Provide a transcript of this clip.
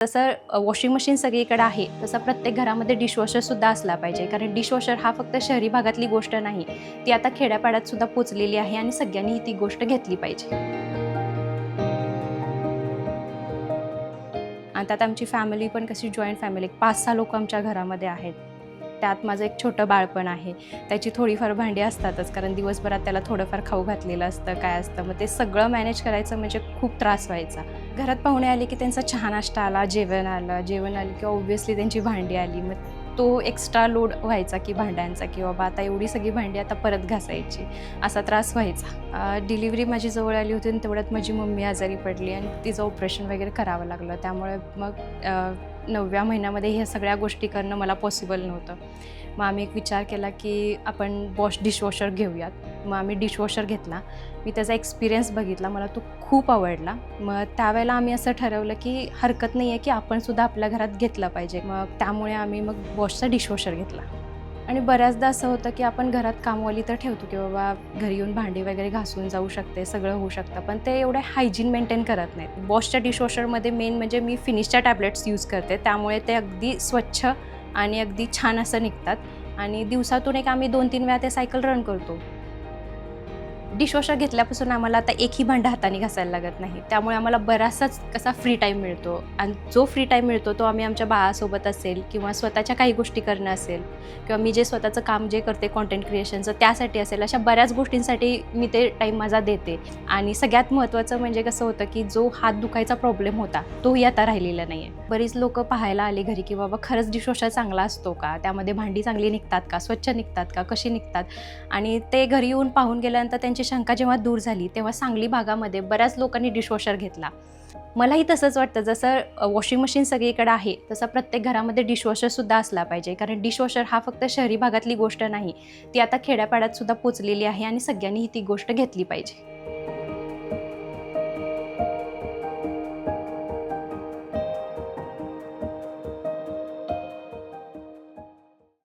जसं washing machine सगळीकडे आहे तसं प्रत्येक घरामध्ये डिशवॉशरसुद्धा असला पाहिजे, कारण डिशवॉशर हा फक्त शहरी भागातली गोष्ट नाही, ती आता खेड्यापाड्यातसुद्धा पोचलेली आहे आणि सगळ्यांनी ती गोष्ट घेतली पाहिजे. आणि त्यात आमची फॅमिली पण कशी जॉईंट फॅमिली, 5-6 लोक आमच्या घरामध्ये आहेत. त्यात माझं एक छोटं बाळ पण आहे. त्याची थोडीफार भांडी असतातच, कारण दिवसभरात त्याला थोडंफार खाऊ घातलेलं असतं, काय असतं. मग ते सगळं मॅनेज करायचं म्हणजे खूप त्रास व्हायचा. घरात पाहुणे आले की त्यांचा चहा नाश्ता आला, जेवण आलं की ऑब्व्हियसली त्यांची भांडी आली. मग तो एक्स्ट्रा लोड व्हायचा की भांड्यांचा, की बाबा आता एवढी सगळी भांडी आता परत घासायची, असा त्रास व्हायचा. डिलिव्हरी माझी जवळ आली होती आणि तेवढ्यात माझी मम्मी आजारी पडली आणि तिचं ऑपरेशन वगैरे करावं लागलं. त्यामुळे मग 9व्या महिन्यामध्ये ह्या सगळ्या गोष्टी करणं मला पॉसिबल नव्हतं. मग आम्ही एक विचार केला की आपण डिशवॉशर घेऊयात. मग आम्ही डिशवॉशर घेतला. मी त्याचा एक्सपिरियन्स बघितला, मला तो खूप आवडला. मग त्यावेळेला आम्ही असं ठरवलं की हरकत नाही आहे की आपणसुद्धा आपल्या घरात घेतलं पाहिजे. मग त्यामुळे आम्ही बॉशचा डिशवॉशर घेतला. आणि बऱ्याचदा असं होतं की आपण घरात कामवाली तर ठेवतो की बाबा घरी येऊन भांडी वगैरे घासून जाऊ शकते, सगळं होऊ शकतं, पण ते एवढे हायजीन मेंटेन करत नाहीत. बॉशच्या डिशवॉशरमध्ये मेन म्हणजे मी फिनिशच्या टॅबलेट्स यूज करते, त्यामुळे ते अगदी स्वच्छ आणि अगदी छान असं निघतात. आणि दिवसातून आम्ही 2-3 वेळा ते सायकल रन करतो. डिशवॉशर घेतल्यापासून आम्हाला आता एकही भांडं हाताने घासायला लागत नाही. त्यामुळे आम्हाला बराचसाच कसा फ्री टाईम मिळतो आणि जो फ्री टाईम मिळतो तो आम्ही आमच्या बाळासोबत असेल किंवा स्वतःच्या काही गोष्टी करणं असेल किंवा मी जे स्वतःचं काम जे करते कंटेंट क्रिएशनचं त्यासाठी असेल, अशा बऱ्याच गोष्टींसाठी मी ते टाईम माझा देते. आणि सगळ्यात महत्त्वाचं म्हणजे कसं होतं की जो हात दुखायचा प्रॉब्लेम होता तोही आता राहिलेला नाही आहे. बरीच लोकं पाहायला आली घरी की बाबा खरंच डिशवॉशर चांगला असतो का, त्यामध्ये भांडी चांगली निघतात का, स्वच्छ निघतात का, कशी निघतात. आणि ते घरी येऊन पाहून गेल्यानंतर त्यांची शंका जेव्हा दूर झाली तेव्हा सांगली भागामध्ये बऱ्याच लोकांनी डिशवॉशर घेतला. मलाही तसंच वाटतं, जसं वॉशिंग मशीन सगळीकडे आहे तसं प्रत्येक घरामध्ये डिशवॉशरसुद्धा असला पाहिजे, कारण डिशवॉशर हा फक्त शहरी भागातली गोष्ट नाही, ती आता खेड्यापाड्यातसुद्धा पोचलेली आहे आणि सगळ्यांनी ती गोष्ट घेतली पाहिजे.